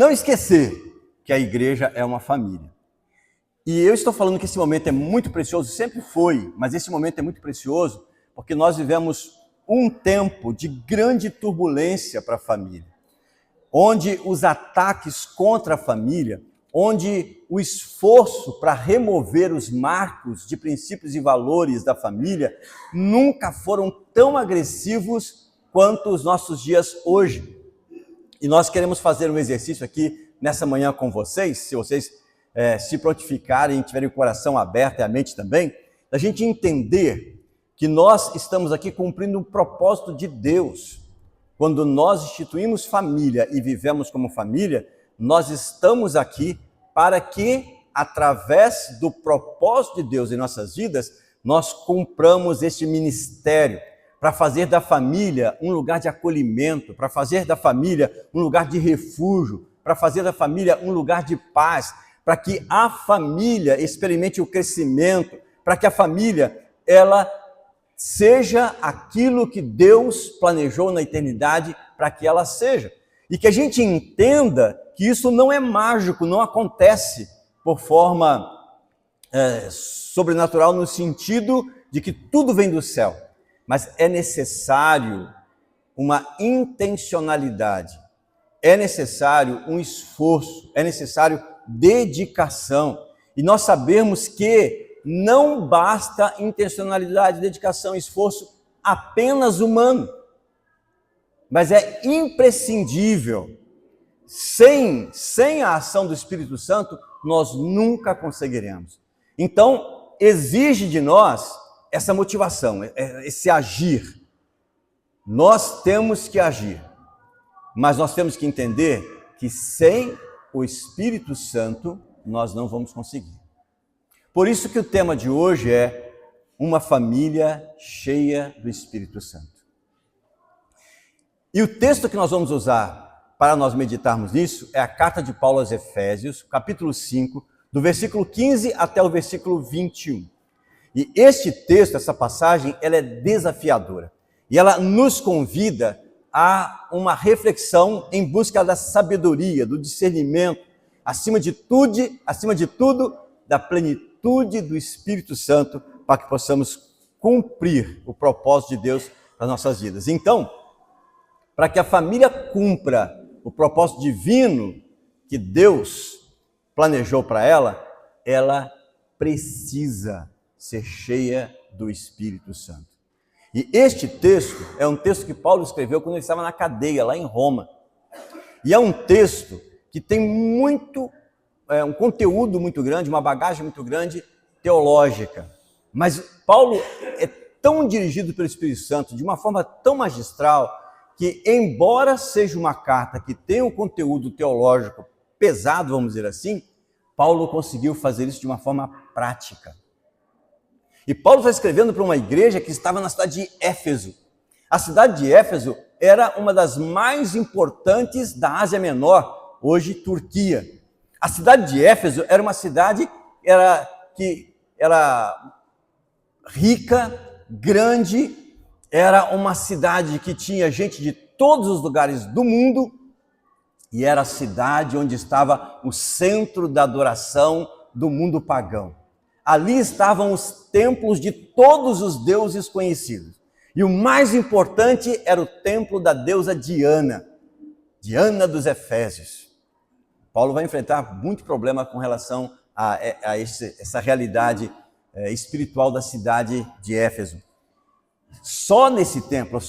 Não esquecer que a igreja é uma família. E eu estou falando que esse momento é muito precioso, sempre foi, mas esse momento é muito precioso porque nós vivemos um tempo de grande turbulência para a família, onde os ataques contra a família, onde o esforço para remover os marcos de princípios e valores da família nunca foram tão agressivos quanto os nossos dias hoje. E nós queremos fazer um exercício aqui nessa manhã com vocês, se vocês se prontificarem e tiverem o coração aberto e a mente também, da gente entender que nós estamos aqui cumprindo um propósito de Deus. Quando nós instituímos família e vivemos como família, nós estamos aqui para que, através do propósito de Deus em nossas vidas, nós cumpramos este ministério, para fazer da família um lugar de acolhimento, para fazer da família um lugar de refúgio, para fazer da família um lugar de paz, para que a família experimente o crescimento, para que a família ela seja aquilo que Deus planejou na eternidade para que ela seja. E que a gente entenda que isso não é mágico, não acontece por forma sobrenatural no sentido de que tudo vem do céu. Mas é necessário uma intencionalidade, é necessário um esforço, é necessário dedicação. E nós sabemos que não basta intencionalidade, dedicação, esforço apenas humano, mas é imprescindível. Sem a ação do Espírito Santo, nós nunca conseguiremos. Então, exige de nós essa motivação, esse agir. Nós temos que agir, mas nós temos que entender que sem o Espírito Santo nós não vamos conseguir. Por isso que o tema de hoje é uma família cheia do Espírito Santo. E o texto que nós vamos usar para nós meditarmos nisso é a carta de Paulo aos Efésios, capítulo 5, do versículo 15 até o versículo 21. E este texto, essa passagem, ela é desafiadora. E ela nos convida a uma reflexão em busca da sabedoria, do discernimento, acima de tudo, da plenitude do Espírito Santo, para que possamos cumprir o propósito de Deus nas nossas vidas. Então, para que a família cumpra o propósito divino que Deus planejou para ela, ela precisa ser cheia do Espírito Santo. E este texto é um texto que Paulo escreveu quando ele estava na cadeia, lá em Roma. E é um texto que tem um conteúdo muito grande, uma bagagem muito grande teológica. Mas Paulo é tão dirigido pelo Espírito Santo, de uma forma tão magistral, que embora seja uma carta que tenha um conteúdo teológico pesado, vamos dizer assim, Paulo conseguiu fazer isso de uma forma prática. E Paulo está escrevendo para uma igreja que estava na cidade de Éfeso. A cidade de Éfeso era uma das mais importantes da Ásia Menor, hoje Turquia. A cidade de Éfeso era uma cidade que era rica, grande, era uma cidade que tinha gente de todos os lugares do mundo e era a cidade onde estava o centro da adoração do mundo pagão. Ali estavam os templos de todos os deuses conhecidos. E o mais importante era o templo da deusa Diana, Diana dos Efésios. Paulo vai enfrentar muito problema com relação a essa realidade espiritual da cidade de Éfeso. Só nesse templo,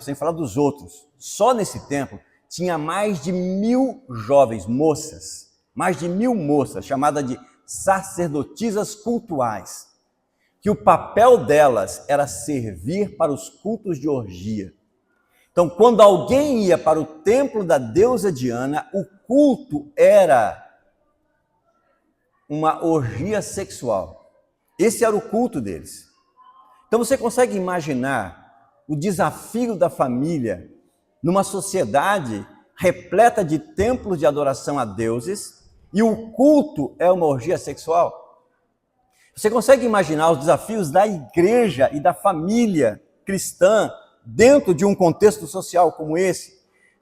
sem falar dos outros, só nesse templo, tinha mais de 1.000 jovens, moças, chamadas de sacerdotisas cultuais, que o papel delas era servir para os cultos de orgia. Então, quando alguém ia para o templo da deusa Diana, o culto era uma orgia sexual. Esse era o culto deles. Então, você consegue imaginar o desafio da família numa sociedade repleta de templos de adoração a deuses, e o culto é uma orgia sexual? Você consegue imaginar os desafios da igreja e da família cristã dentro de um contexto social como esse?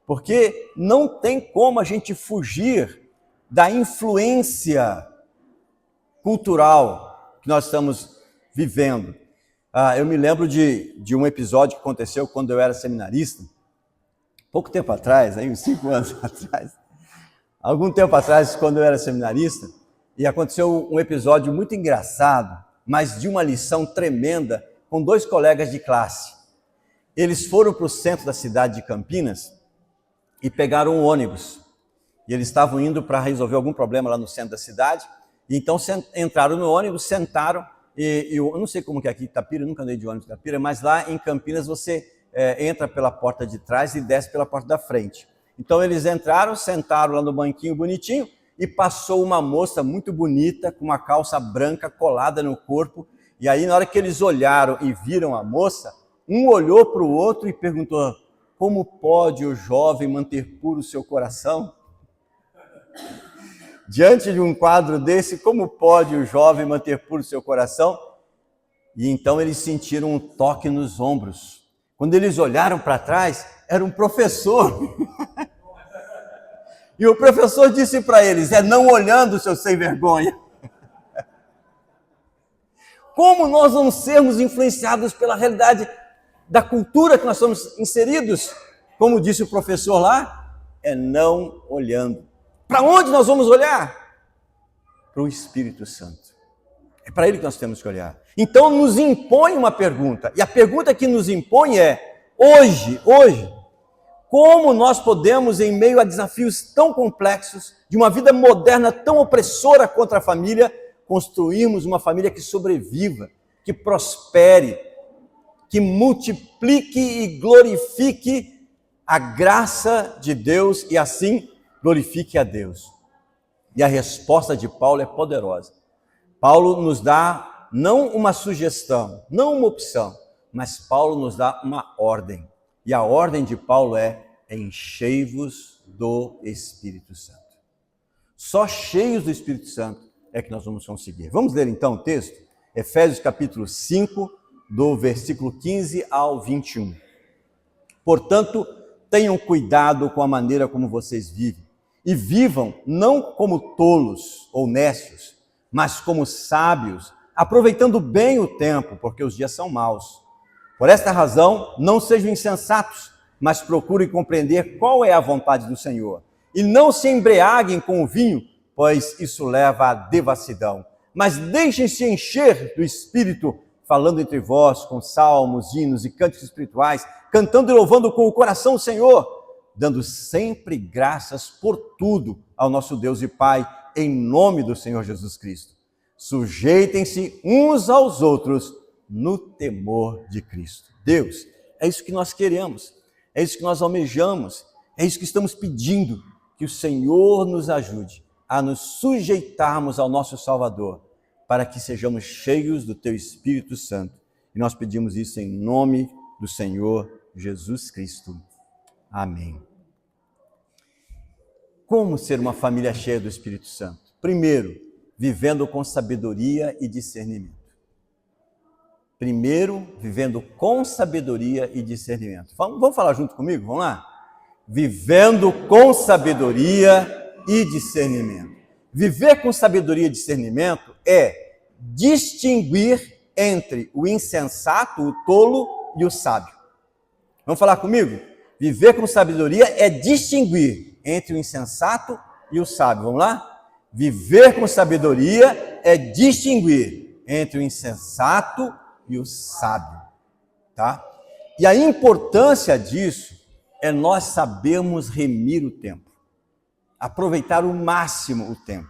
porque não tem como a gente fugir da influência cultural que nós estamos vivendo. Eu me lembro de um episódio que aconteceu quando eu era seminarista, pouco tempo atrás, aí uns 5 anos atrás, algum tempo atrás, quando eu era seminarista, e aconteceu um episódio muito engraçado, mas de uma lição tremenda, com 2 colegas de classe. Eles foram para o centro da cidade de Campinas e pegaram um ônibus. E eles estavam indo para resolver algum problema lá no centro da cidade, e então entraram no ônibus, sentaram, e eu não sei como que é aqui em Itapira, eu nunca andei de ônibus em Itapira, mas lá em Campinas você entra pela porta de trás e desce pela porta da frente. Então eles entraram, sentaram lá no banquinho bonitinho, e passou uma moça muito bonita, com uma calça branca colada no corpo, e aí na hora que eles olharam e viram a moça, um olhou para o outro e perguntou: como pode o jovem manter puro o seu coração? Diante de um quadro desse, como pode o jovem manter puro o seu coração? E então eles sentiram um toque nos ombros. Quando eles olharam para trás, era um professor. E o professor disse para eles: não olhando, seus sem vergonha. Como nós vamos sermos influenciados pela realidade da cultura que nós somos inseridos? Como disse o professor lá, não olhando. Para onde nós vamos olhar? Para o Espírito Santo. É para ele que nós temos que olhar. Então nos impõe uma pergunta, e a pergunta que nos impõe é: hoje, como nós podemos, em meio a desafios tão complexos, de uma vida moderna tão opressora contra a família, construirmos uma família que sobreviva, que prospere, que multiplique e glorifique a graça de Deus e assim glorifique a Deus? E a resposta de Paulo é poderosa. Paulo nos dá não uma sugestão, não uma opção, mas Paulo nos dá uma ordem. E a ordem de Paulo é: enchei-vos do Espírito Santo. Só cheios do Espírito Santo é que nós vamos conseguir. Vamos ler então o texto? Efésios capítulo 5, do versículo 15 ao 21. Portanto, tenham cuidado com a maneira como vocês vivem, e vivam não como tolos ou nécios, mas como sábios, aproveitando bem o tempo, porque os dias são maus. Por esta razão, não sejam insensatos, mas procurem compreender qual é a vontade do Senhor. E não se embriaguem com o vinho, pois isso leva à devassidão. Mas deixem-se encher do Espírito, falando entre vós com salmos, hinos e cânticos espirituais, cantando e louvando com o coração o Senhor, dando sempre graças por tudo ao nosso Deus e Pai, em nome do Senhor Jesus Cristo. Sujeitem-se uns aos outros no temor de Cristo. Deus, é isso que nós queremos, é isso que nós almejamos, é isso que estamos pedindo, que o Senhor nos ajude a nos sujeitarmos ao nosso Salvador, para que sejamos cheios do Teu Espírito Santo. E nós pedimos isso em nome do Senhor Jesus Cristo. Amém. Como ser uma família cheia do Espírito Santo? Primeiro, vivendo com sabedoria e discernimento. Primeiro, vivendo com sabedoria e discernimento. Vamos falar junto comigo? Vamos lá? Vivendo com sabedoria e discernimento. Viver com sabedoria e discernimento é distinguir entre o insensato, o tolo e o sábio. Vamos falar comigo? Viver com sabedoria é distinguir entre o insensato e o sábio. Vamos lá? Viver com sabedoria é distinguir entre o insensato e o sábio, tá? E a importância disso é nós sabermos remir o tempo, aproveitar o máximo o tempo,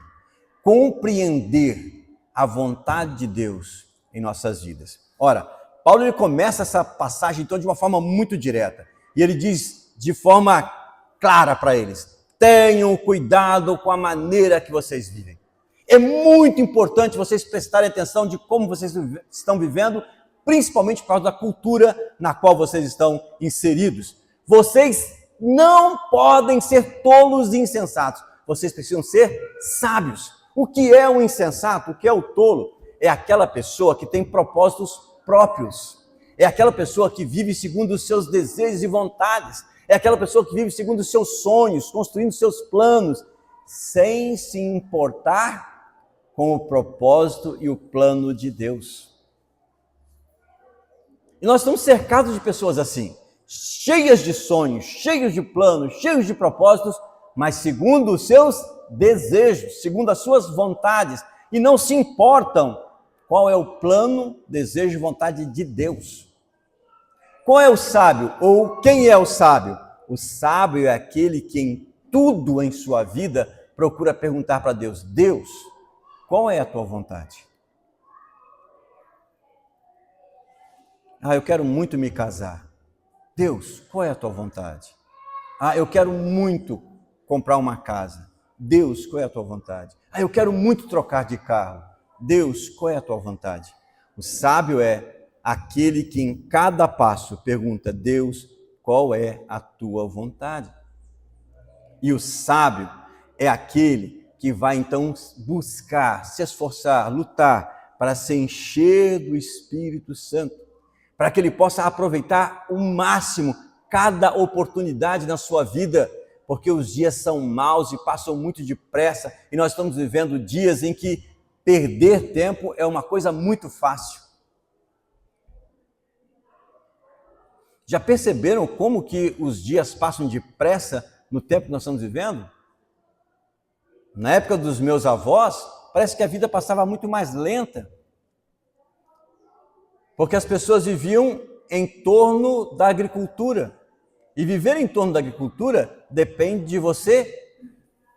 compreender a vontade de Deus em nossas vidas. Ora, Paulo ele começa essa passagem então de uma forma muito direta, e ele diz de forma clara para eles: tenham cuidado com a maneira que vocês vivem. É muito importante vocês prestarem atenção de como vocês estão vivendo, principalmente por causa da cultura na qual vocês estão inseridos. Vocês não podem ser tolos e insensatos. Vocês precisam ser sábios. O que é um insensato? O que é o tolo? É aquela pessoa que tem propósitos próprios. É aquela pessoa que vive segundo os seus desejos e vontades. É aquela pessoa que vive segundo os seus sonhos, construindo seus planos, sem se importar com o propósito e o plano de Deus. E nós estamos cercados de pessoas assim, cheias de sonhos, cheios de planos, cheios de propósitos, mas segundo os seus desejos, segundo as suas vontades, e não se importam qual é o plano, desejo e vontade de Deus. Qual é o sábio? Ou quem é o sábio? O sábio é aquele que em tudo em sua vida procura perguntar para Deus: Deus, qual é a tua vontade? Eu quero muito me casar. Deus, qual é a tua vontade? Eu quero muito comprar uma casa. Deus, qual é a tua vontade? Eu quero muito trocar de carro. Deus, qual é a tua vontade? O sábio é aquele que em cada passo pergunta: Deus, qual é a tua vontade? E o sábio é aquele que vai então buscar, se esforçar, lutar para se encher do Espírito Santo, para que ele possa aproveitar o máximo cada oportunidade na sua vida, porque os dias são maus e passam muito depressa, e nós estamos vivendo dias em que perder tempo é uma coisa muito fácil. Já perceberam como que os dias passam depressa no tempo que nós estamos vivendo? Na época dos meus avós, parece que a vida passava muito mais lenta, porque as pessoas viviam em torno da agricultura. E viver em torno da agricultura depende de você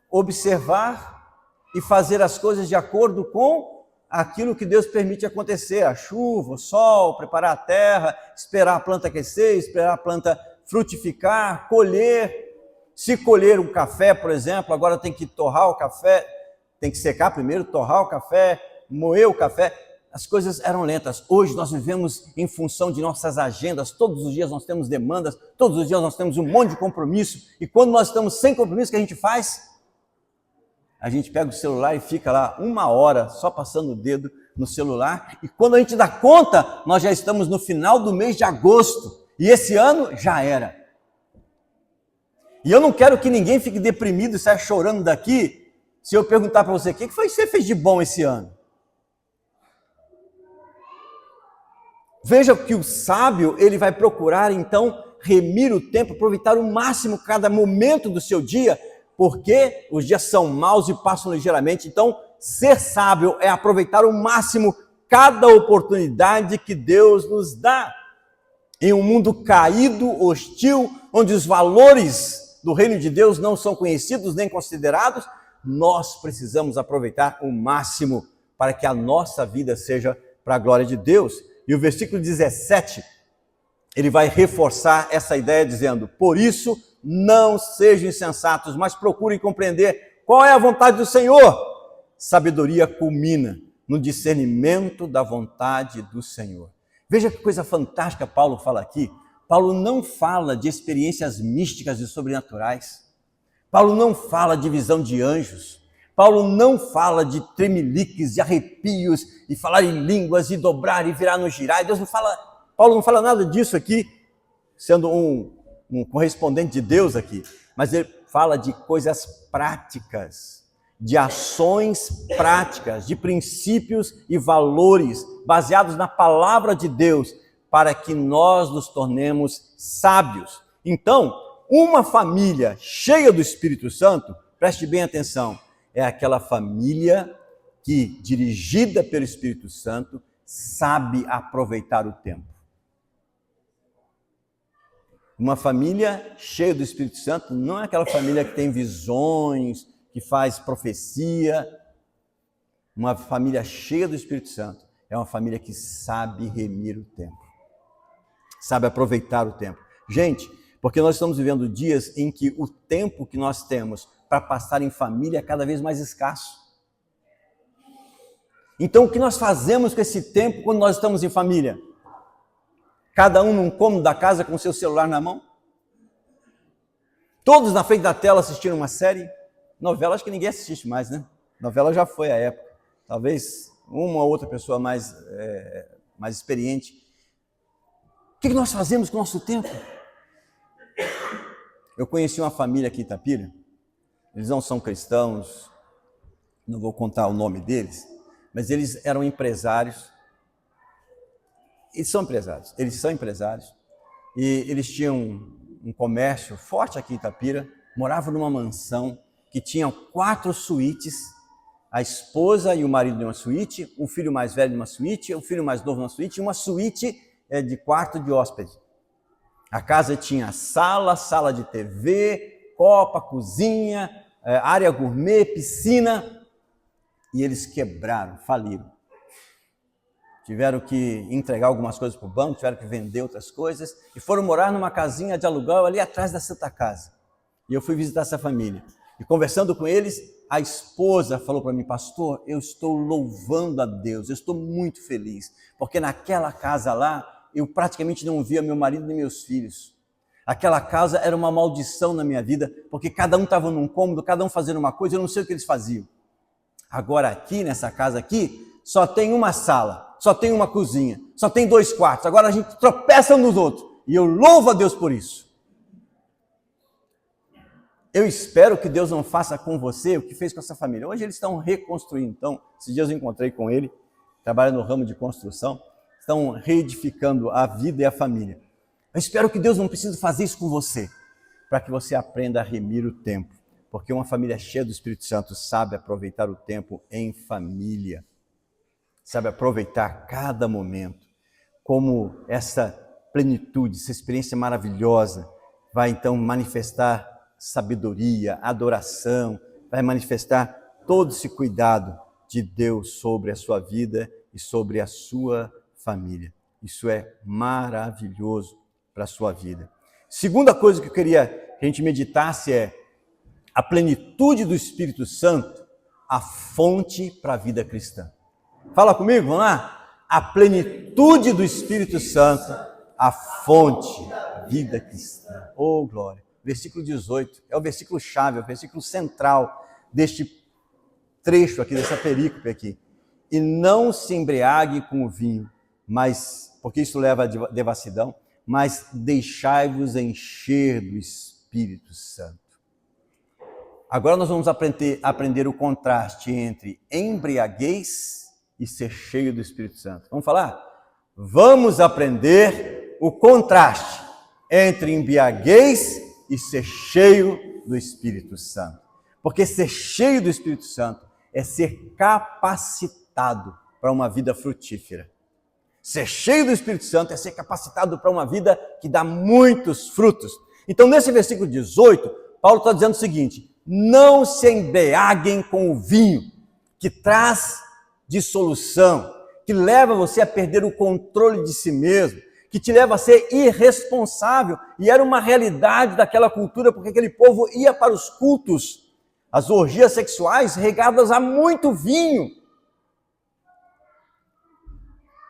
observar e fazer as coisas de acordo com aquilo que Deus permite acontecer, a chuva, o sol, preparar a terra, esperar a planta crescer, esperar a planta frutificar, colher. Se colher um café, por exemplo, agora tem que torrar o café, tem que secar primeiro, torrar o café, moer o café. As coisas eram lentas. Hoje nós vivemos em função de nossas agendas, todos os dias nós temos demandas, todos os dias nós temos um monte de compromisso, e quando nós estamos sem compromisso, o que a gente faz? A gente pega o celular e fica lá 1 hora só passando o dedo no celular, e quando a gente dá conta, nós já estamos no final do mês de agosto, e esse ano já era. E eu não quero que ninguém fique deprimido e saia chorando daqui, se eu perguntar para você: o que foi que você fez de bom esse ano? Veja que o sábio, ele vai procurar então remir o tempo, aproveitar o máximo cada momento do seu dia, porque os dias são maus e passam ligeiramente. Então, ser sábio é aproveitar o máximo cada oportunidade que Deus nos dá. Em um mundo caído, hostil, onde os valores do reino de Deus não são conhecidos nem considerados, nós precisamos aproveitar o máximo para que a nossa vida seja para a glória de Deus. E o versículo 17, ele vai reforçar essa ideia dizendo: por isso não sejam insensatos, mas procurem compreender qual é a vontade do Senhor. Sabedoria culmina no discernimento da vontade do Senhor. Veja que coisa fantástica Paulo fala aqui. Paulo não fala de experiências místicas e sobrenaturais. Paulo não fala de visão de anjos. Paulo não fala de tremeliques, de arrepios, e falar em línguas, e dobrar, e virar no girar. Paulo não fala nada disso aqui, sendo um correspondente de Deus aqui. Mas ele fala de coisas práticas, de ações práticas, de princípios e valores baseados na palavra de Deus, para que nós nos tornemos sábios. Então, uma família cheia do Espírito Santo, preste bem atenção, é aquela família que, dirigida pelo Espírito Santo, sabe aproveitar o tempo. Uma família cheia do Espírito Santo não é aquela família que tem visões, que faz profecia. Uma família cheia do Espírito Santo é uma família que sabe remir o tempo, sabe aproveitar o tempo. Gente, porque nós estamos vivendo dias em que o tempo que nós temos para passar em família é cada vez mais escasso. Então, o que nós fazemos com esse tempo quando nós estamos em família? Cada um num cômodo da casa com o seu celular na mão? Todos na frente da tela assistindo uma série? Novela acho que ninguém assiste mais, né? Novela já foi a época. Talvez uma ou outra pessoa mais experiente. O que nós fazemos com o nosso tempo? Eu conheci uma família aqui em Itapira, eles não são cristãos, não vou contar o nome deles, mas eles eram empresários. Eles são empresários, e eles tinham um comércio forte aqui em Itapira, moravam numa mansão que tinha 4 suítes, a esposa e o marido em uma suíte, um filho mais velho em uma suíte, o filho mais novo em uma suíte, e uma suíte de quarto de hóspede. A casa tinha sala de TV, copa, cozinha, área gourmet, piscina, e eles quebraram, faliram. Tiveram que entregar algumas coisas para o banco, tiveram que vender outras coisas, e foram morar numa casinha de aluguel ali atrás da Santa Casa. E eu fui visitar essa família. E conversando com eles, a esposa falou para mim: pastor, eu estou louvando a Deus, eu estou muito feliz, porque naquela casa lá, eu praticamente não via meu marido nem meus filhos. Aquela casa era uma maldição na minha vida, porque cada um estava num cômodo, cada um fazendo uma coisa, eu não sei o que eles faziam. Agora aqui, nessa casa aqui, só tem uma sala, só tem uma cozinha, só tem 2 quartos, agora a gente tropeça um nos outros, e eu louvo a Deus por isso. Eu espero que Deus não faça com você o que fez com essa família. Hoje eles estão reconstruindo. Então, esses dias eu encontrei com ele, trabalha no ramo de construção, estão reedificando a vida e a família. Eu espero que Deus não precise fazer isso com você, para que você aprenda a remir o tempo. Porque uma família cheia do Espírito Santo sabe aproveitar o tempo em família. Sabe aproveitar cada momento. Como essa plenitude, essa experiência maravilhosa vai então manifestar sabedoria, adoração, vai manifestar todo esse cuidado de Deus sobre a sua vida e sobre a sua família. Isso é maravilhoso para a sua vida. Segunda coisa que eu queria que a gente meditasse é a plenitude do Espírito Santo, a fonte para a vida cristã. Fala comigo, vamos lá? A plenitude do Espírito Santo, a fonte da vida cristã. Oh, glória! Versículo 18, é o versículo chave, é o versículo central deste trecho aqui, dessa perícope aqui. E não se embriague com o vinho, porque isso leva à devassidão, mas deixai-vos encher do Espírito Santo. Agora nós vamos aprender o contraste entre embriaguez e ser cheio do Espírito Santo. Vamos falar? Vamos aprender o contraste entre embriaguez e ser cheio do Espírito Santo. Porque ser cheio do Espírito Santo é ser capacitado para uma vida frutífera. Ser cheio do Espírito Santo é ser capacitado para uma vida que dá muitos frutos. Então, nesse versículo 18, Paulo está dizendo o seguinte: não se embriaguem com o vinho, que traz dissolução, que leva você a perder o controle de si mesmo, que te leva a ser irresponsável. E era uma realidade daquela cultura, porque aquele povo ia para os cultos, as orgias sexuais regadas a muito vinho.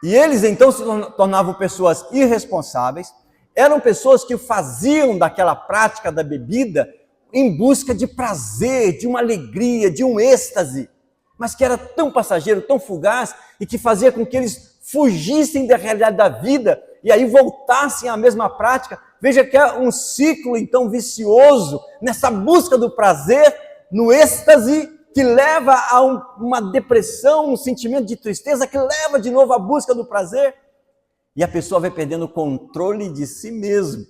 E eles então se tornavam pessoas irresponsáveis, eram pessoas que faziam daquela prática da bebida em busca de prazer, de uma alegria, de um êxtase, mas que era tão passageiro, tão fugaz, e que fazia com que eles fugissem da realidade da vida e aí voltassem à mesma prática. Veja que é um ciclo então vicioso nessa busca do prazer, no êxtase, que leva a uma depressão, um sentimento de tristeza, que leva de novo à busca do prazer, e a pessoa vai perdendo o controle de si mesmo.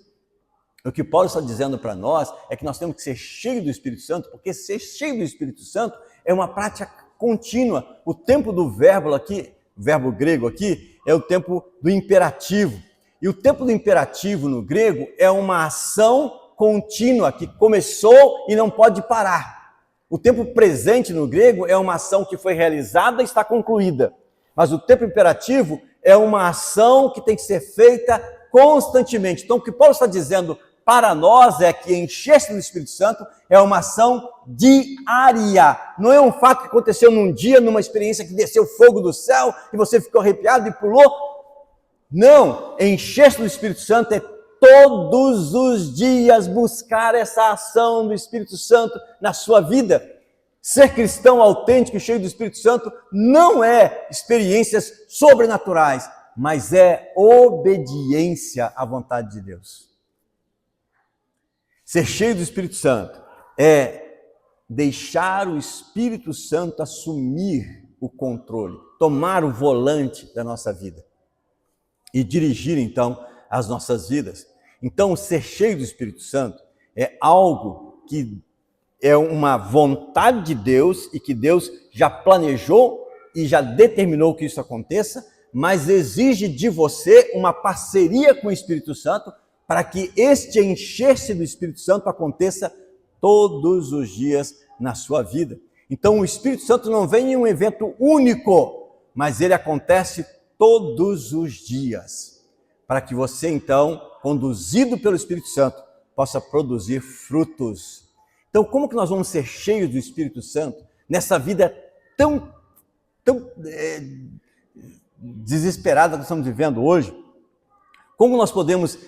O que Paulo está dizendo para nós é que nós temos que ser cheios do Espírito Santo, porque ser cheio do Espírito Santo é uma prática contínua. O tempo do verbo aqui, o verbo grego aqui, é o tempo do imperativo. E o tempo do imperativo no grego é uma ação contínua que começou e não pode parar. O tempo presente no grego é uma ação que foi realizada e está concluída. Mas o tempo imperativo é uma ação que tem que ser feita constantemente. Então, o que Paulo está dizendo para nós é que encher-se do Espírito Santo é uma ação diária. Não é um fato que aconteceu num dia, numa experiência que desceu fogo do céu e você ficou arrepiado e pulou. Não, encher-se do Espírito Santo é todos os dias buscar essa ação do Espírito Santo na sua vida. Ser cristão autêntico e cheio do Espírito Santo não é experiências sobrenaturais, mas é obediência à vontade de Deus. Ser cheio do Espírito Santo é deixar o Espírito Santo assumir o controle, tomar o volante da nossa vida e dirigir, então, as nossas vidas. Então, ser cheio do Espírito Santo é algo que é uma vontade de Deus e que Deus já planejou e já determinou que isso aconteça, mas exige de você uma parceria com o Espírito Santo para que este encher-se do Espírito Santo aconteça todos os dias na sua vida. Então, o Espírito Santo não vem em um evento único, mas ele acontece todos os dias, para que você, então, conduzido pelo Espírito Santo, possa produzir frutos. Então, como que nós vamos ser cheios do Espírito Santo nessa vida tão desesperada que nós estamos vivendo hoje? Como nós podemos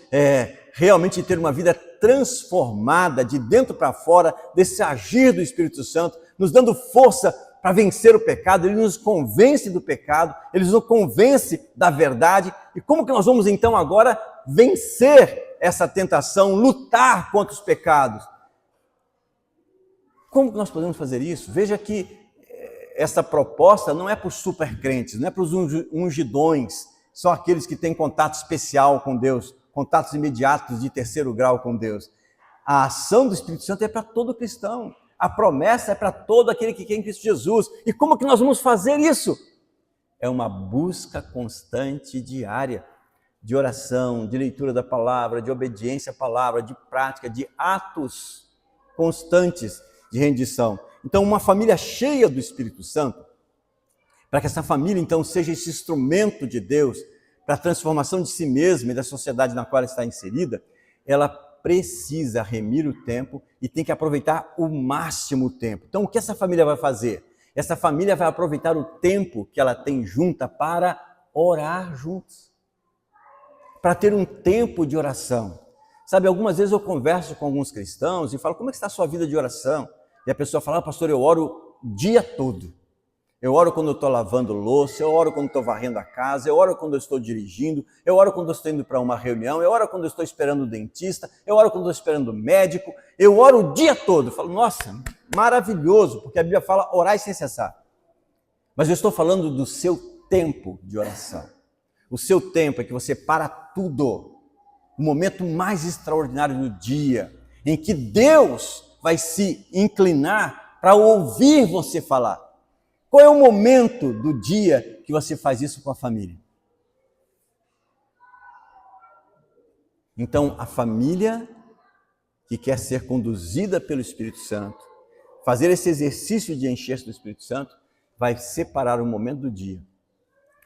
realmente ter uma vida transformada de dentro para fora, desse agir do Espírito Santo, nos dando força para vencer o pecado? Ele nos convence do pecado, ele nos convence da verdade. E como que nós vamos então agora vencer essa tentação, lutar contra os pecados? Como que nós podemos fazer isso? Veja que essa proposta não é para os supercrentes, não é para os ungidões, são aqueles que têm contato especial com Deus, contatos imediatos de terceiro grau com Deus. A ação do Espírito Santo é para todo cristão. A promessa é para todo aquele que quer em Cristo Jesus. E como que nós vamos fazer isso? É uma busca constante diária de oração, de leitura da palavra, de obediência à palavra, de prática, de atos constantes de rendição. Então, uma família cheia do Espírito Santo, para que essa família, então, seja esse instrumento de Deus para a transformação de si mesma e da sociedade na qual ela está inserida, ela precisa remir o tempo e tem que aproveitar o máximo o tempo. Então, o que essa família vai fazer? Essa família vai aproveitar o tempo que ela tem junta para orar juntos, para ter um tempo de oração. Sabe, algumas vezes eu converso com alguns cristãos e falo, como é que está a sua vida de oração? E a pessoa fala, pastor, eu oro o dia todo. Eu oro quando eu estou lavando louça, eu oro quando estou varrendo a casa, eu oro quando eu estou dirigindo, eu oro quando eu estou indo para uma reunião, eu oro quando eu estou esperando o dentista, eu oro quando eu estou esperando o médico, eu oro o dia todo. Eu falo, nossa, maravilhoso, porque a Bíblia fala orar sem cessar. Mas eu estou falando do seu tempo de oração. O seu tempo é que você para tudo, o momento mais extraordinário do dia, em que Deus vai se inclinar para ouvir você falar. Qual é o momento do dia que você faz isso com a família? Então, a família que quer ser conduzida pelo Espírito Santo, fazer esse exercício de encher-se do Espírito Santo, vai separar um momento do dia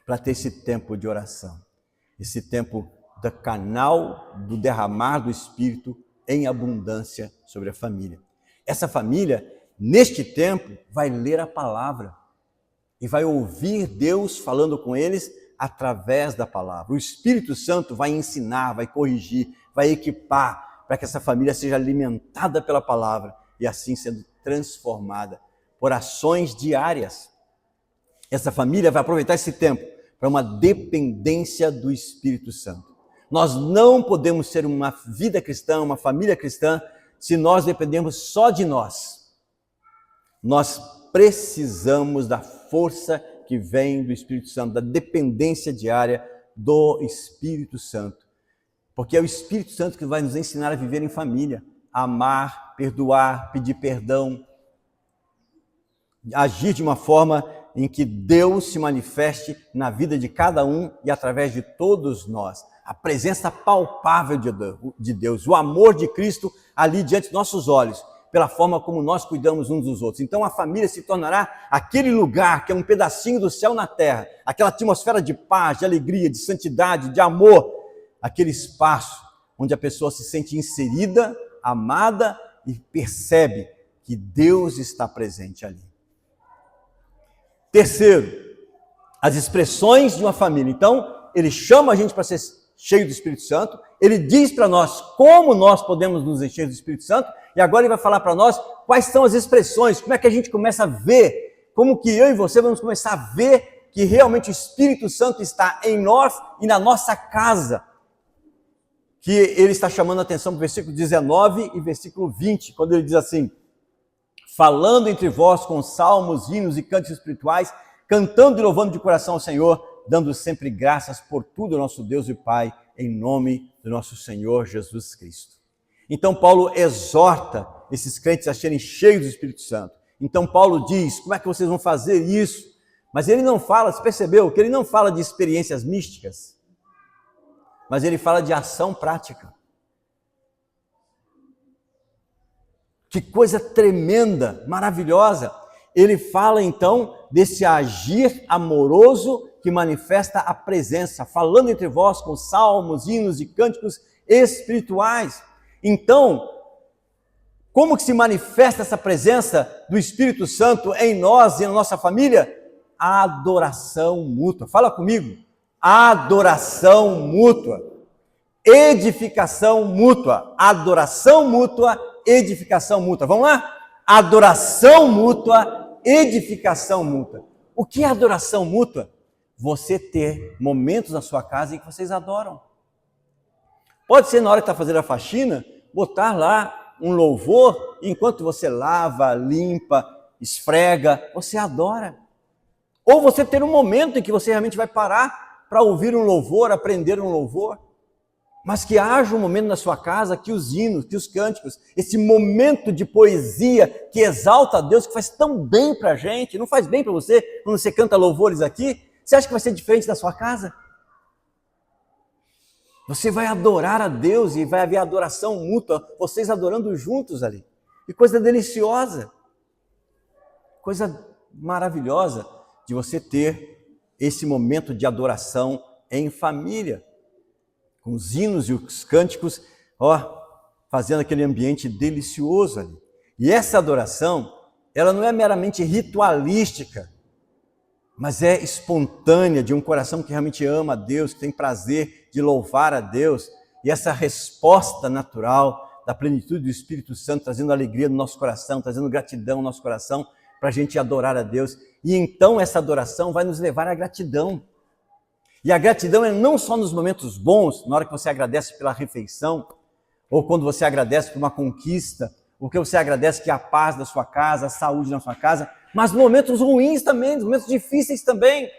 para ter esse tempo de oração, esse tempo do canal do derramar do Espírito em abundância sobre a família. Essa família, neste tempo, vai ler a palavra e vai ouvir Deus falando com eles através da palavra. O Espírito Santo vai ensinar, vai corrigir, vai equipar para que essa família seja alimentada pela palavra e assim sendo transformada por ações diárias. Essa família vai aproveitar esse tempo para uma dependência do Espírito Santo. Nós não podemos ser uma vida cristã, uma família cristã, se nós dependemos só de nós. Nós precisamos da força que vem do Espírito Santo, da dependência diária do Espírito Santo. Porque é o Espírito Santo que vai nos ensinar a viver em família, a amar, perdoar, pedir perdão, agir de uma forma em que Deus se manifeste na vida de cada um e através de todos nós. A presença palpável de Deus, o amor de Cristo ali diante de nossos olhos, pela forma como nós cuidamos uns dos outros. Então a família se tornará aquele lugar que é um pedacinho do céu na terra, aquela atmosfera de paz, de alegria, de santidade, de amor, aquele espaço onde a pessoa se sente inserida, amada e percebe que Deus está presente ali. Terceiro, as expressões de uma família. Então, ele chama a gente para ser cheio do Espírito Santo, ele diz para nós como nós podemos nos encher do Espírito Santo, e agora ele vai falar para nós quais são as expressões, como é que a gente começa a ver, como que eu e você vamos começar a ver que realmente o Espírito Santo está em nós e na nossa casa, que ele está chamando a atenção para o versículo 19 e versículo 20, quando ele diz assim: falando entre vós com salmos, hinos e cânticos espirituais, cantando e louvando de coração ao Senhor, dando sempre graças por tudo ao nosso Deus e Pai, em nome do nosso Senhor Jesus Cristo. Então Paulo exorta esses crentes a serem cheios do Espírito Santo. Então Paulo diz, como é que vocês vão fazer isso? Mas ele não fala, você percebeu que ele não fala de experiências místicas, mas ele fala de ação prática. Que coisa tremenda, maravilhosa. Ele fala então desse agir amoroso que manifesta a presença, falando entre vós com salmos, hinos e cânticos espirituais. Então, como que se manifesta essa presença do Espírito Santo em nós e na nossa família? A adoração mútua. Fala comigo. Adoração mútua. Edificação mútua. Adoração mútua, edificação mútua. Vamos lá? Adoração mútua, edificação mútua. O que é adoração mútua? Você ter momentos na sua casa em que vocês adoram. Pode ser na hora que está fazendo a faxina, botar lá um louvor, e enquanto você lava, limpa, esfrega, você adora. Ou você ter um momento em que você realmente vai parar para ouvir um louvor, aprender um louvor. Mas que haja um momento na sua casa que os hinos, que os cânticos, esse momento de poesia que exalta a Deus, que faz tão bem para a gente, não faz bem para você quando você canta louvores aqui? Você acha que vai ser diferente da sua casa? Você vai adorar a Deus e vai haver adoração mútua, vocês adorando juntos ali. Que coisa deliciosa, coisa maravilhosa de você ter esse momento de adoração em família, com os hinos e os cânticos, fazendo aquele ambiente delicioso ali. E essa adoração, ela não é meramente ritualística, mas é espontânea, de um coração que realmente ama a Deus, que tem prazer de louvar a Deus, e essa resposta natural da plenitude do Espírito Santo, trazendo alegria no nosso coração, trazendo gratidão no nosso coração, para a gente adorar a Deus. E então essa adoração vai nos levar à gratidão. E a gratidão é não só nos momentos bons, na hora que você agradece pela refeição, ou quando você agradece por uma conquista, ou que você agradece que a paz da sua casa, a saúde na sua casa, mas nos momentos ruins também, nos momentos difíceis também,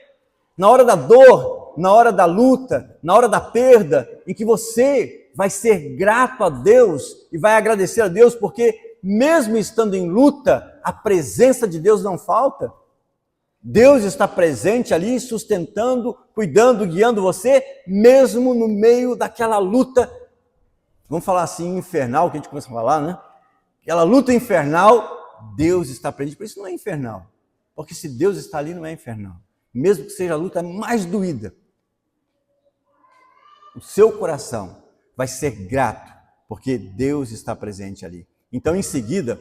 na hora da dor, na hora da luta, na hora da perda, em que você vai ser grato a Deus e vai agradecer a Deus, porque mesmo estando em luta, a presença de Deus não falta. Deus está presente ali, sustentando, cuidando, guiando você, mesmo no meio daquela luta, vamos falar assim, infernal, que a gente começa a falar, né? Aquela luta infernal, Deus está presente, por isso não é infernal, porque se Deus está ali, não é infernal, mesmo que seja a luta mais doída, o seu coração vai ser grato, porque Deus está presente ali. Então, em seguida,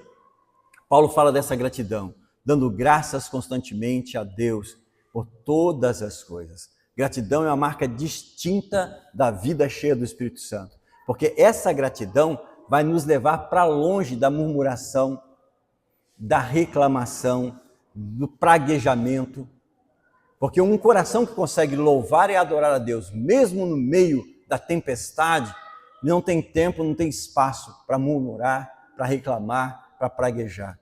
Paulo fala dessa gratidão, dando graças constantemente a Deus por todas as coisas. Gratidão é uma marca distinta da vida cheia do Espírito Santo, porque essa gratidão vai nos levar para longe da murmuração, da reclamação, do praguejamento, porque um coração que consegue louvar e adorar a Deus, mesmo no meio da tempestade, não tem tempo, não tem espaço para murmurar, para reclamar, para praguejar.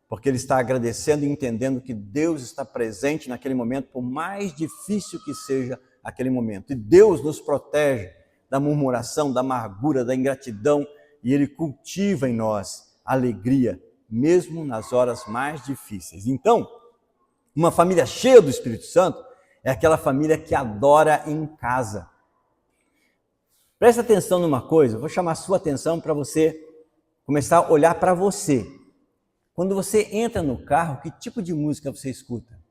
Porque ele está agradecendo e entendendo que Deus está presente naquele momento, por mais difícil que seja aquele momento. E Deus nos protege da murmuração, da amargura, da ingratidão, e Ele cultiva em nós alegria, mesmo nas horas mais difíceis. Então, uma família cheia do Espírito Santo é aquela família que adora em casa. Presta atenção numa coisa, eu vou chamar a sua atenção para você começar a olhar para você. Quando você entra no carro, que tipo de música você escuta?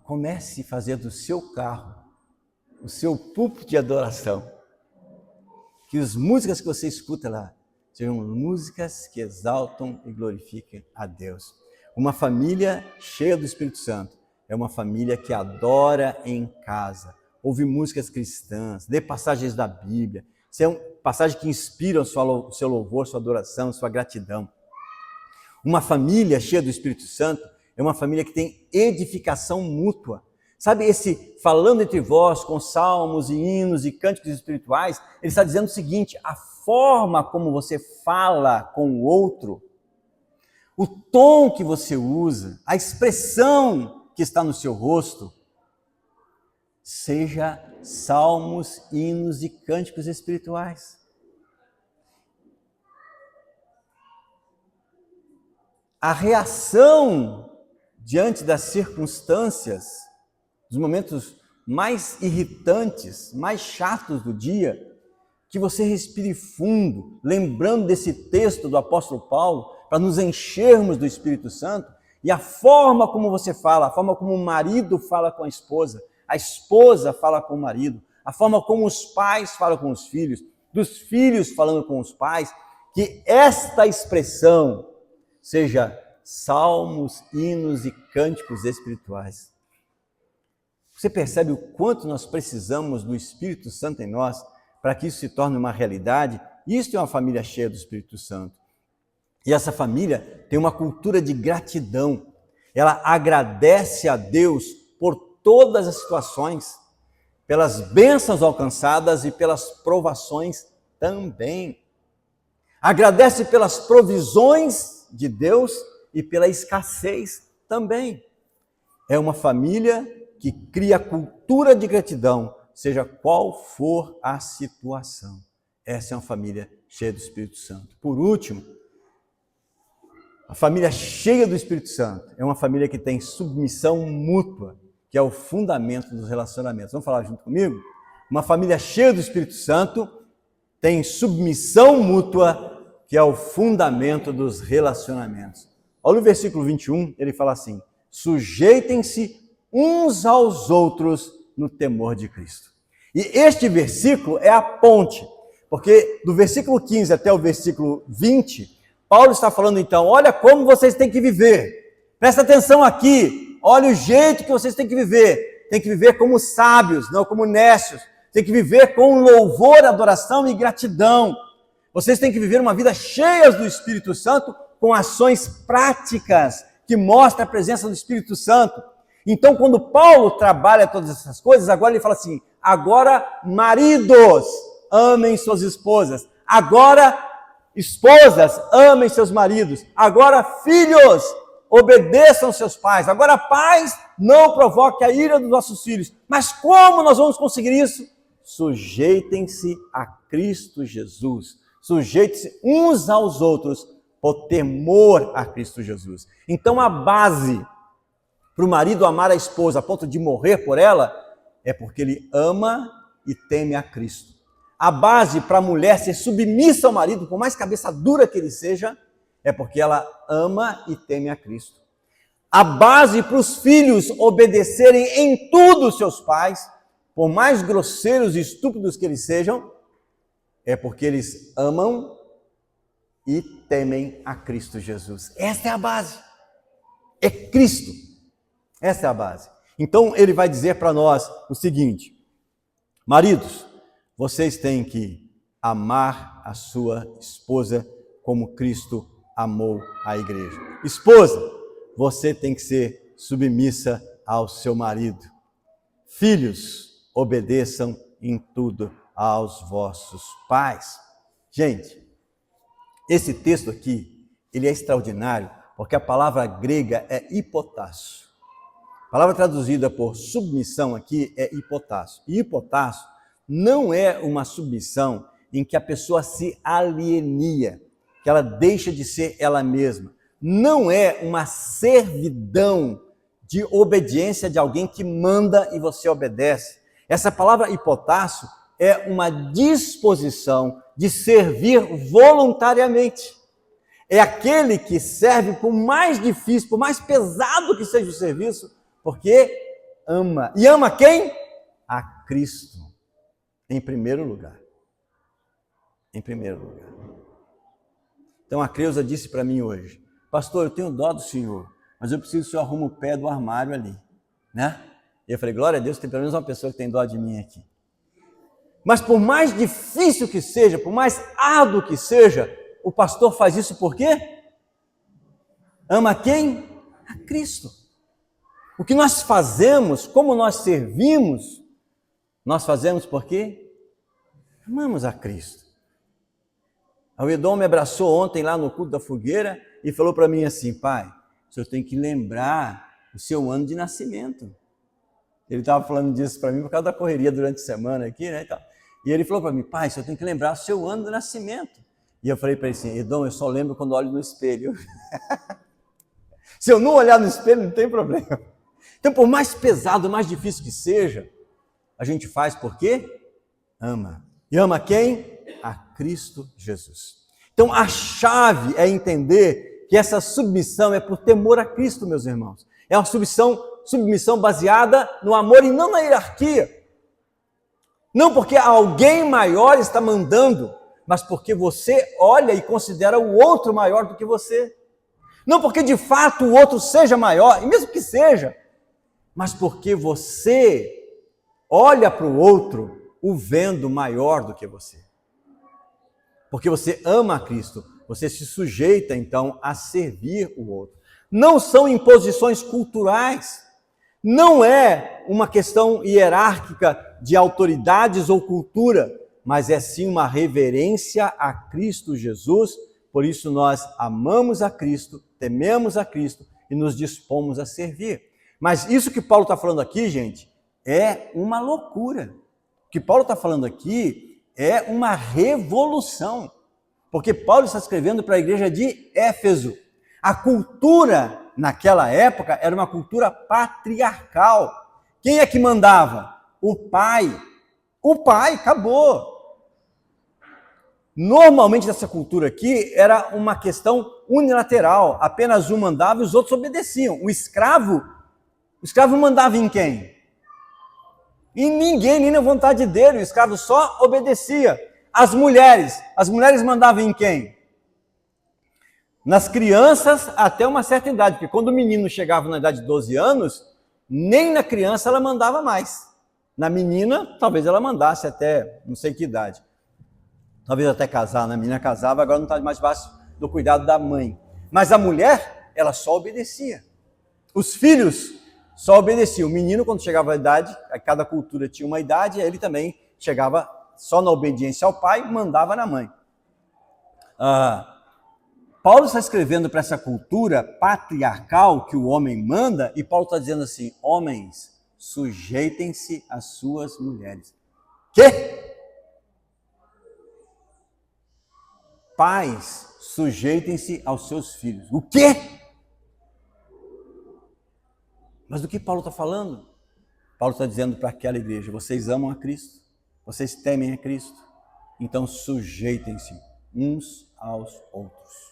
Comece a fazer do seu carro o seu púlpito de adoração. Que as músicas que você escuta lá sejam músicas que exaltam e glorificam a Deus. Uma família cheia do Espírito Santo é uma família que adora em casa. Ouve músicas cristãs, lê passagens da Bíblia, são passagens que inspiram o seu louvor, sua adoração, sua gratidão. Uma família cheia do Espírito Santo é uma família que tem edificação mútua. Sabe, esse falando entre vós com salmos e hinos e cânticos espirituais, ele está dizendo o seguinte: a forma como você fala com o outro, o tom que você usa, a expressão que está no seu rosto, seja salmos, hinos e cânticos espirituais. A reação diante das circunstâncias, dos momentos mais irritantes, mais chatos do dia, que você respire fundo, lembrando desse texto do apóstolo Paulo, para nos enchermos do Espírito Santo, e a forma como você fala, a forma como o marido fala com a esposa fala com o marido, a forma como os pais falam com os filhos, dos filhos falando com os pais, que esta expressão seja salmos, hinos e cânticos espirituais. Você percebe o quanto nós precisamos do Espírito Santo em nós para que isso se torne uma realidade? Isso é uma família cheia do Espírito Santo. E essa família tem uma cultura de gratidão. Ela agradece a Deus por todas as situações, pelas bênçãos alcançadas e pelas provações também. Agradece pelas provisões de Deus e pela escassez também. É uma família que cria cultura de gratidão, seja qual for a situação. Essa é uma família cheia do Espírito Santo. Por último, a família cheia do Espírito Santo é uma família que tem submissão mútua, que é o fundamento dos relacionamentos. Vamos falar junto comigo? Uma família cheia do Espírito Santo tem submissão mútua, que é o fundamento dos relacionamentos. Olha o versículo 21, ele fala assim: sujeitem-se uns aos outros no temor de Cristo. E este versículo é a ponte, porque do versículo 15 até o versículo 20, Paulo está falando então, olha como vocês têm que viver. Presta atenção aqui, olha o jeito que vocês têm que viver. Tem que viver como sábios, não como nécios. Tem que viver com louvor, adoração e gratidão. Vocês têm que viver uma vida cheia do Espírito Santo, com ações práticas que mostram a presença do Espírito Santo. Então, quando Paulo trabalha todas essas coisas, agora ele fala assim: agora, maridos, amem suas esposas. Agora, esposas, amem seus maridos. Agora, filhos, obedeçam seus pais. Agora, pais, não provoquem a ira dos nossos filhos. Mas como nós vamos conseguir isso? Sujeitem-se a Cristo Jesus. Sujeitem-se uns aos outros por temor a Cristo Jesus. Então, a base para o marido amar a esposa a ponto de morrer por ela é porque ele ama e teme a Cristo. A base para a mulher ser submissa ao marido, por mais cabeça dura que ele seja, é porque ela ama e teme a Cristo. A base para os filhos obedecerem em tudo seus pais, por mais grosseiros e estúpidos que eles sejam, é porque eles amam e temem a Cristo Jesus. Essa é a base. É Cristo. Essa é a base. Então ele vai dizer para nós o seguinte: maridos, vocês têm que amar a sua esposa como Cristo amou a igreja. Esposa, você tem que ser submissa ao seu marido. Filhos, obedeçam em tudo aos vossos pais. Gente, esse texto aqui, ele é extraordinário, porque a palavra grega é hipotássio. A palavra traduzida por submissão aqui é hipotássio. E hipotássio não é uma submissão em que a pessoa se alienia, que ela deixa de ser ela mesma. Não é uma servidão de obediência de alguém que manda e você obedece. Essa palavra hipotássio é uma disposição de servir voluntariamente. É aquele que serve por mais difícil, por mais pesado que seja o serviço, porque ama. E ama quem? A Cristo, em primeiro lugar. Em primeiro lugar. Então a Creuza disse para mim hoje: pastor, eu tenho dó do senhor, mas eu preciso que o senhor arrume o pé do armário ali, né? E eu falei: glória a Deus, tem pelo menos uma pessoa que tem dó de mim aqui. Mas por mais difícil que seja, por mais árduo que seja, o pastor faz isso por quê? Ama quem? a Cristo. O que nós fazemos, como nós servimos, nós fazemos porque amamos a Cristo. O Edom me abraçou ontem lá no culto da fogueira e falou para mim assim: pai, o senhor tem que lembrar o seu ano de nascimento. Ele estava falando disso para mim por causa da correria durante a semana aqui, né? E ele falou para mim: pai, o senhor tem que lembrar o seu ano de nascimento. E eu falei para ele assim: Edom, eu só lembro quando olho no espelho. Se eu não olhar no espelho, não tem problema. Então, por mais pesado, mais difícil que seja, a gente faz porque ama. E ama quem? A Cristo Jesus. Então, a chave é entender que essa submissão é por temor a Cristo, meus irmãos. É uma submissão baseada no amor e não na hierarquia. Não porque alguém maior está mandando, mas porque você olha e considera o outro maior do que você. Não porque de fato o outro seja maior, e mesmo que seja, mas porque você olha para o outro o vendo maior do que você. Porque você ama a Cristo, você se sujeita então a servir o outro. Não são imposições culturais, não é uma questão hierárquica de autoridades ou cultura, mas é sim uma reverência a Cristo Jesus. Por isso nós amamos a Cristo, tememos a Cristo e nos dispomos a servir. Mas isso que Paulo está falando aqui, gente, é uma loucura. O que Paulo está falando aqui é uma revolução. Porque Paulo está escrevendo para a igreja de Éfeso. A cultura naquela época era uma cultura patriarcal. Quem é que mandava? O pai. O pai, acabou. Normalmente nessa cultura aqui era uma questão unilateral. Apenas um mandava e os outros obedeciam. O escravo mandava em quem? Em ninguém, nem na vontade dele. O escravo só obedecia. As mulheres mandavam em quem? Nas crianças até uma certa idade, porque quando o menino chegava na idade de 12 anos, nem na criança ela mandava mais. Na menina, talvez ela mandasse até não sei que idade. Talvez até casar, né? A menina casava, agora não está mais fácil do cuidado da mãe. Mas a mulher, ela só obedecia. Os filhos só obedeciam. O menino, quando chegava à idade, cada cultura tinha uma idade, ele também chegava só na obediência ao pai, mandava na mãe. Paulo está escrevendo para essa cultura patriarcal que o homem manda, e Paulo está dizendo assim: homens, sujeitem-se às suas mulheres. Quê? Pais, sujeitem-se aos seus filhos. O quê? Mas do que Paulo está falando? Paulo está dizendo para aquela igreja: vocês amam a Cristo, vocês temem a Cristo, então sujeitem-se uns aos outros.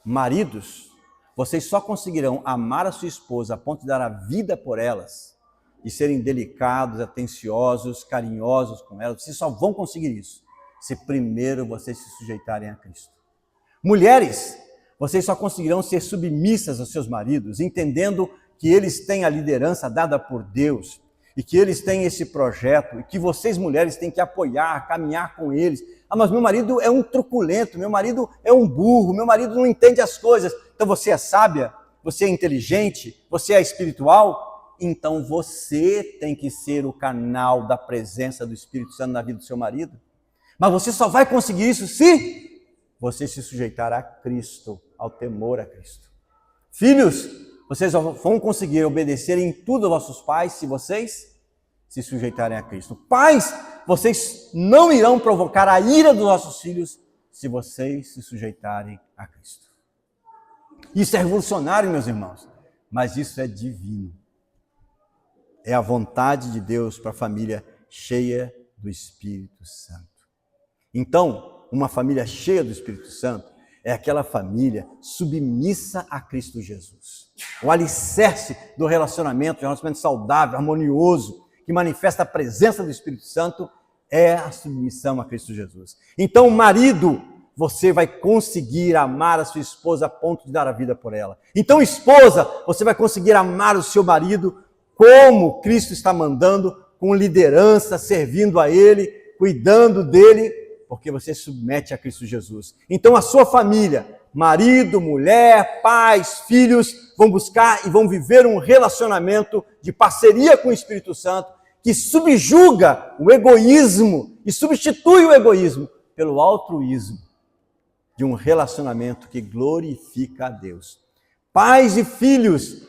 Maridos, vocês só conseguirão amar a sua esposa a ponto de dar a vida por elas e serem delicados, atenciosos, carinhosos com elas. Vocês só vão conseguir isso se primeiro vocês se sujeitarem a Cristo. Mulheres, vocês só conseguirão ser submissas aos seus maridos, entendendo que eles têm a liderança dada por Deus e que eles têm esse projeto e que vocês, mulheres, têm que apoiar, caminhar com eles. Mas meu marido é um truculento, meu marido é um burro, meu marido não entende as coisas. Então você é sábia, você é inteligente, você é espiritual, então você tem que ser o canal da presença do Espírito Santo na vida do seu marido. Mas você só vai conseguir isso se você se sujeitar a Cristo, ao temor a Cristo. Filhos, vocês vão conseguir obedecer em tudo aos vossos pais se vocês se sujeitarem a Cristo. Pais, vocês não irão provocar a ira dos vossos filhos se vocês se sujeitarem a Cristo. Isso é revolucionário, meus irmãos, mas isso é divino. É a vontade de Deus para a família cheia do Espírito Santo. Então, uma família cheia do Espírito Santo é aquela família submissa a Cristo Jesus. O alicerce do relacionamento saudável, harmonioso, que manifesta a presença do Espírito Santo, é a submissão a Cristo Jesus. Então, marido, você vai conseguir amar a sua esposa a ponto de dar a vida por ela. Então, esposa, você vai conseguir amar o seu marido como Cristo está mandando, com liderança, servindo a Ele, cuidando dele, porque você submete a Cristo Jesus. Então a sua família marido, mulher, pais, filhos, vão buscar e vão viver um relacionamento de parceria com o Espírito Santo, que subjuga o egoísmo e substitui o egoísmo pelo altruísmo de um relacionamento que glorifica a Deus. Pais e filhos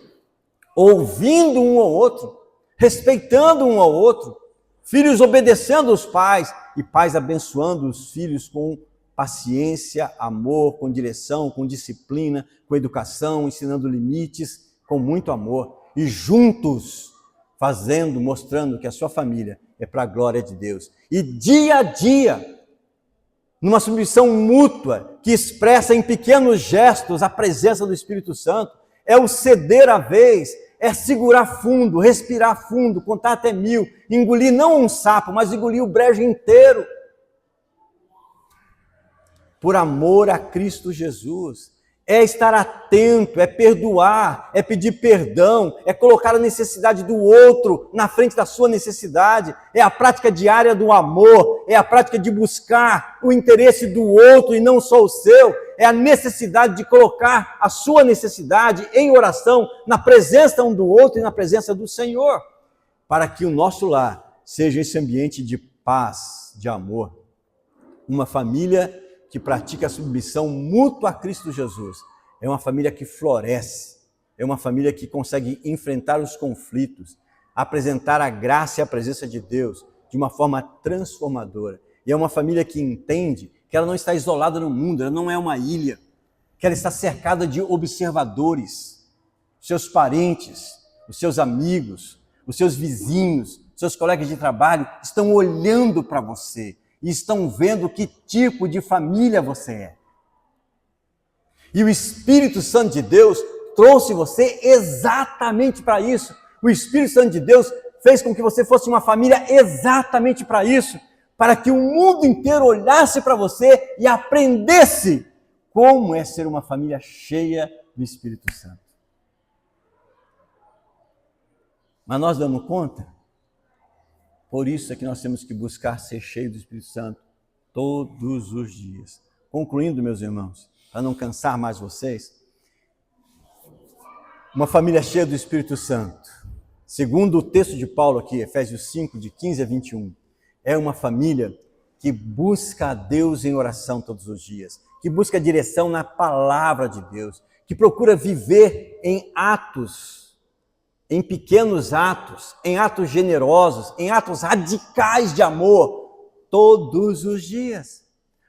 ouvindo um ao outro, respeitando um ao outro, filhos obedecendo os pais e pais abençoando os filhos com paciência, amor, com direção, com disciplina, com educação, ensinando limites, com muito amor e juntos fazendo, mostrando que a sua família é para a glória de Deus. E dia a dia, numa submissão mútua que expressa em pequenos gestos a presença do Espírito Santo, é o ceder a vez, é segurar fundo, respirar fundo, contar até 1000, engolir não um sapo, mas engolir o brejo inteiro. Por amor a Cristo Jesus. É estar atento, é perdoar, é pedir perdão, é colocar a necessidade do outro na frente da sua necessidade, é a prática diária do amor, é a prática de buscar o interesse do outro e não só o seu, é a necessidade de colocar a sua necessidade em oração na presença um do outro e na presença do Senhor, para que o nosso lar seja esse ambiente de paz, de amor, uma família que pratica a submissão mútua a Cristo Jesus. É uma família que floresce, é uma família que consegue enfrentar os conflitos, apresentar a graça e a presença de Deus de uma forma transformadora. E é uma família que entende que ela não está isolada no mundo, ela não é uma ilha, que ela está cercada de observadores, seus parentes, os seus amigos, os seus vizinhos, seus colegas de trabalho estão olhando para você, e estão vendo que tipo de família você é. E o Espírito Santo de Deus trouxe você exatamente para isso. O Espírito Santo de Deus fez com que você fosse uma família exatamente para isso, para que o mundo inteiro olhasse para você e aprendesse como é ser uma família cheia do Espírito Santo. Mas nós damos conta? Por isso é que nós temos que buscar ser cheios do Espírito Santo todos os dias. Concluindo, meus irmãos, para não cansar mais vocês, uma família cheia do Espírito Santo, segundo o texto de Paulo aqui, Efésios 5, de 15 a 21, é uma família que busca a Deus em oração todos os dias, que busca direção na palavra de Deus, que procura viver em atos, em pequenos atos, em atos generosos, em atos radicais de amor, todos os dias.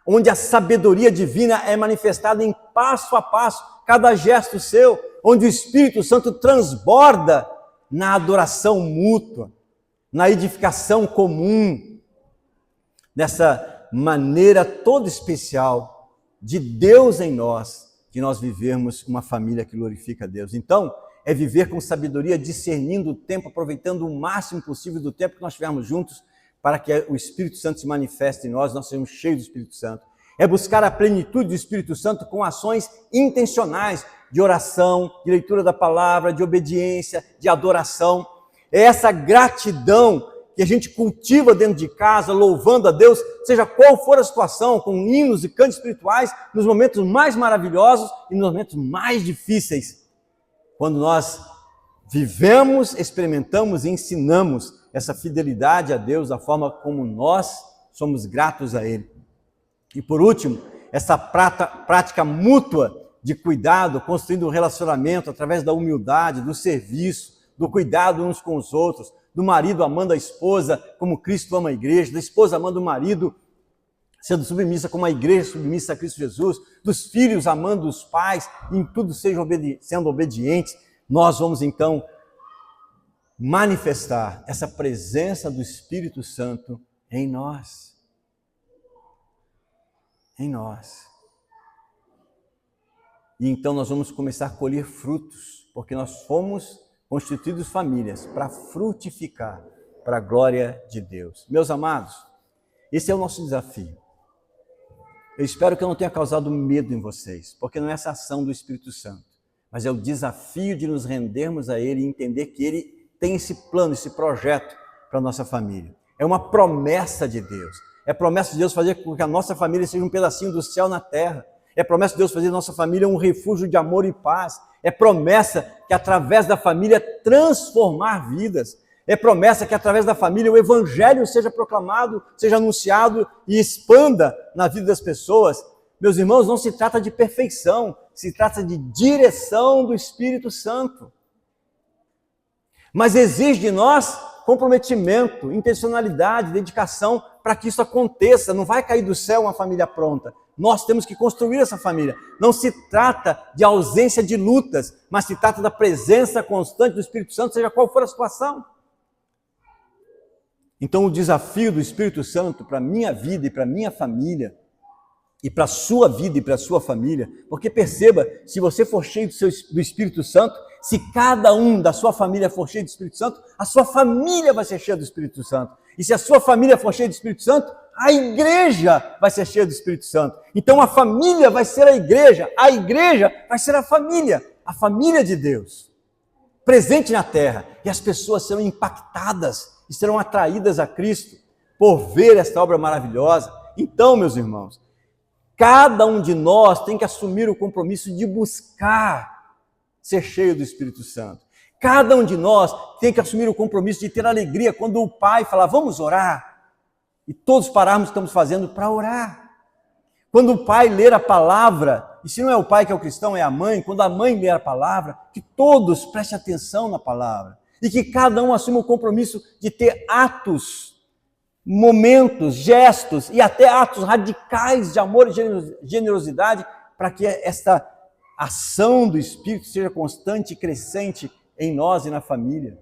Onde a sabedoria divina é manifestada em passo a passo, cada gesto seu, onde o Espírito Santo transborda na adoração mútua, na edificação comum, nessa maneira toda especial de Deus em nós, que nós vivemos uma família que glorifica a Deus. Então, é viver com sabedoria, discernindo o tempo, aproveitando o máximo possível do tempo que nós estivermos juntos, para que o Espírito Santo se manifeste em nós sejamos cheios do Espírito Santo. É buscar a plenitude do Espírito Santo com ações intencionais de oração, de leitura da palavra, de obediência, de adoração. É essa gratidão que a gente cultiva dentro de casa, louvando a Deus, seja qual for a situação, com hinos e cantos espirituais, nos momentos mais maravilhosos e nos momentos mais difíceis. Quando nós vivemos, experimentamos e ensinamos essa fidelidade a Deus, da forma como nós somos gratos a Ele. E por último, essa prática mútua de cuidado, construindo um relacionamento através da humildade, do serviço, do cuidado uns com os outros, do marido amando a esposa como Cristo ama a igreja, da esposa amando o marido, sendo submissa como a igreja submissa a Cristo Jesus, dos filhos amando os pais, em tudo sendo obedientes, nós vamos então manifestar essa presença do Espírito Santo em nós. Em nós. E então nós vamos começar a colher frutos, porque nós fomos constituídos famílias para frutificar para a glória de Deus. Meus amados, esse é o nosso desafio. Eu espero que eu não tenha causado medo em vocês, porque não é essa ação do Espírito Santo, mas é o desafio de nos rendermos a Ele e entender que Ele tem esse plano, esse projeto para a nossa família. É uma promessa de Deus. É promessa de Deus fazer com que a nossa família seja um pedacinho do céu na terra. É promessa de Deus fazer da nossa família um refúgio de amor e paz. É promessa que através da família transformar vidas. É promessa que através da família o evangelho seja proclamado, seja anunciado e expanda na vida das pessoas. Meus irmãos, não se trata de perfeição, se trata de direção do Espírito Santo. Mas exige de nós comprometimento, intencionalidade, dedicação para que isso aconteça. Não vai cair do céu uma família pronta. Nós temos que construir essa família. Não se trata de ausência de lutas, mas se trata da presença constante do Espírito Santo, seja qual for a situação. Então o desafio do Espírito Santo para a minha vida e para a minha família, e para a sua vida e para a sua família, porque perceba, se você for cheio do Espírito Santo, se cada um da sua família for cheio do Espírito Santo, a sua família vai ser cheia do Espírito Santo. E se a sua família for cheia do Espírito Santo, a igreja vai ser cheia do Espírito Santo. Então a família vai ser a igreja vai ser a família de Deus, presente na terra. E as pessoas serão impactadas e serão atraídas a Cristo por ver esta obra maravilhosa. Então, meus irmãos, cada um de nós tem que assumir o compromisso de buscar ser cheio do Espírito Santo. Cada um de nós tem que assumir o compromisso de ter alegria quando o Pai falar, vamos orar, e todos pararmos o que estamos fazendo para orar. Quando o Pai ler a palavra, e se não é o pai que é o cristão, é a mãe, quando a mãe ler a palavra, que todos prestem atenção na palavra, e que cada um assuma o compromisso de ter atos, momentos, gestos e até atos radicais de amor e generosidade para que esta ação do Espírito seja constante e crescente em nós e na família.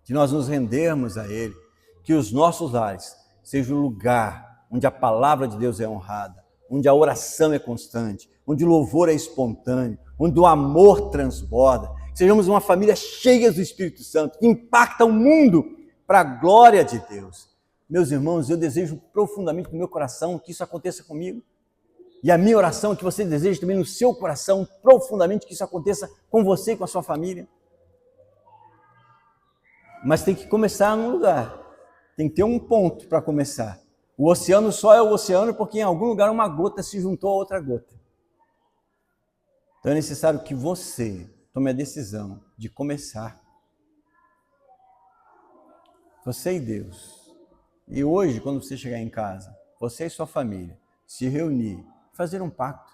Que nós nos rendermos a Ele, que os nossos lares sejam um lugar onde a palavra de Deus é honrada, onde a oração é constante, onde o louvor é espontâneo, onde o amor transborda. Que sejamos uma família cheia do Espírito Santo, que impacta o mundo para a glória de Deus. Meus irmãos, eu desejo profundamente no meu coração que isso aconteça comigo. E a minha oração é que você deseje também no seu coração profundamente que isso aconteça com você e com a sua família. Mas tem que começar num lugar. Tem que ter um ponto para começar. O oceano só é o oceano porque em algum lugar uma gota se juntou a outra gota. Então é necessário que você tome a decisão de começar. Você e Deus. E hoje, quando você chegar em casa, você e sua família, se reunir, fazer um pacto.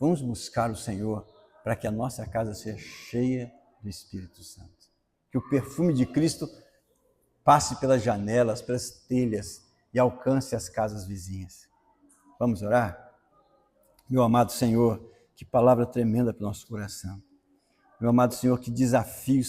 Vamos buscar o Senhor para que a nossa casa seja cheia do Espírito Santo. Que o perfume de Cristo passe pelas janelas, pelas telhas e alcance as casas vizinhas. Vamos orar? Meu amado Senhor, que palavra tremenda para o nosso coração. Meu amado Senhor, que desafio